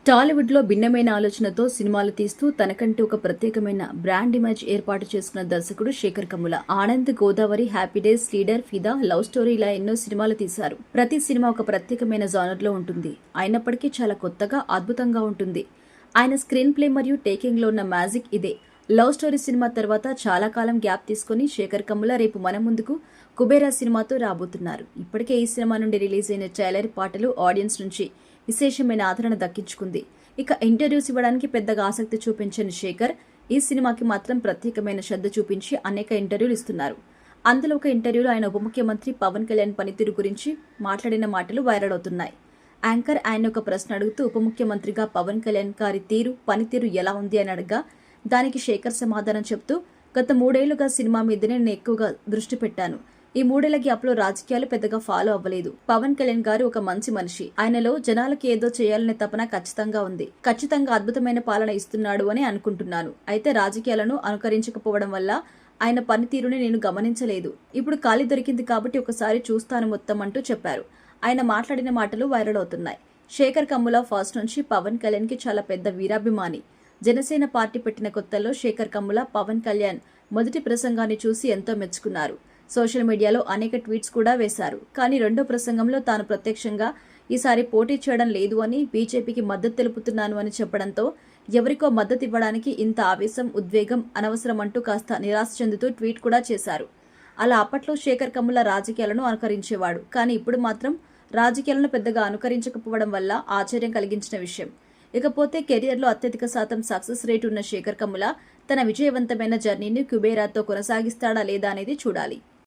టాలీవుడ్లో భిన్నమైన ఆలోచనతో సినిమాలు తీస్తూ తనకంటూ ఒక ప్రత్యేకమైన బ్రాండ్ ఇమేజ్ ఏర్పాటు చేసుకున్న దర్శకుడు Shekhar Kammula. Anand, Godavari, happy days, leader, Fidaa, love story ఇలా ఎన్నో సినిమాలు తీశారు. ప్రతి సినిమా ఒక ప్రత్యేకమైన జానర్లో ఉంటుంది. అయినప్పటికీ చాలా కొత్తగా, అద్భుతంగా ఉంటుంది. ఆయన స్క్రీన్ ప్లే మరియు టేకింగ్ లో ఉన్న మ్యాజిక్ ఇదే. లవ్ స్టోరీ సినిమా తర్వాత చాలా కాలం గ్యాప్ తీసుకుని శేఖర్ కమ్ముల రేపు మన ముందుకు కుబేరా సినిమాతో రాబోతున్నారు. ఇప్పటికే ఈ సినిమా నుండి రిలీజ్ అయిన ట్రైలర్, పాటలు ఆడియన్స్ నుంచి విశేషమైన ఆదరణ దక్కించుకుంది. ఇక ఇంటర్వ్యూస్ ఇవ్వడానికి పెద్దగా ఆసక్తి చూపించని శేఖర్ ఈ సినిమాకి మాత్రం ప్రత్యేకమైన శ్రద్ధ చూపించి అనేక ఇంటర్వ్యూలు ఇస్తున్నారు. అందులో ఒక ఇంటర్వ్యూలో ఆయన ఉప ముఖ్యమంత్రి పవన్ కళ్యాణ్ పనితీరు గురించి మాట్లాడిన మాటలు వైరల్ అవుతున్నాయి. యాంకర్ ఆయన ఒక ప్రశ్న అడుగుతూ ఉప ముఖ్యమంత్రిగా పవన్ కళ్యాణ్ గారి పనితీరు ఎలా ఉంది అని అడగా దానికి శేఖర్ సమాధానం చెప్తూ, గత 3 ఏళ్లుగా సినిమా మీదనే నేను ఎక్కువగా దృష్టి పెట్టాను. ఈ 3 ఏళ్ల గ్యాప్ లో రాజకీయాలు పెద్దగా ఫాలో అవ్వలేదు. పవన్ కళ్యాణ్ గారు ఒక మంచి మనిషి. ఆయనలో జనాలకి ఏదో చేయాలనే తపన ఖచ్చితంగా ఉంది. ఖచ్చితంగా అద్భుతమైన పాలన ఇస్తున్నాడు అని అనుకుంటున్నాను. అయితే రాజకీయాలను అనుకరించకపోవడం వల్ల ఆయన పనితీరుని నేను గమనించలేదు. ఇప్పుడు ఖాళీ దొరికింది కాబట్టి ఒకసారి చూస్తాను మొత్తం అంటూ చెప్పారు. ఆయన మాట్లాడిన మాటలు వైరల్ అవుతున్నాయి. శేఖర్ కమ్ముల ఫస్ట్ నుంచి పవన్ కళ్యాణ్ కి చాలా పెద్ద వీరాభిమాని. జనసేన పార్టీ పెట్టిన కొత్తల్లో శేఖర్ కమ్ముల పవన్ కళ్యాణ్ మొదటి ప్రసంగాన్ని చూసి ఎంతో మెచ్చుకున్నారు. సోషల్ మీడియాలో అనేక ట్వీట్స్ కూడా వేశారు. కానీ రెండో ప్రసంగంలో తాను ప్రత్యక్షంగా ఈసారి పోటీ చేయడం లేదు అని, బీజేపీకి మద్దతు తెలుపుతున్నాను అని చెప్పడంతో ఎవరికో మద్దతు ఇవ్వడానికి ఇంత ఆవేశం, ఉద్వేగం అనవసరం అంటూ కాస్త నిరాశ చెందుతూ ట్వీట్ కూడా చేశారు. అలా అప్పట్లో శేఖర్ కమ్ముల రాజకీయాలను అనుకరించేవాడు. కానీ ఇప్పుడు మాత్రం రాజకీయాలను పెద్దగా అనుకరించకపోవడం వల్ల ఆశ్చర్యం కలిగించిన విషయం. ఇకపోతే కెరియర్లో అత్యధిక శాతం సక్సెస్ రేట్ ఉన్న శేఖర్ కమ్ముల తన విజయవంతమైన జర్నీని కుబేరాతో కొనసాగిస్తాడా లేదా అనేది చూడాలి.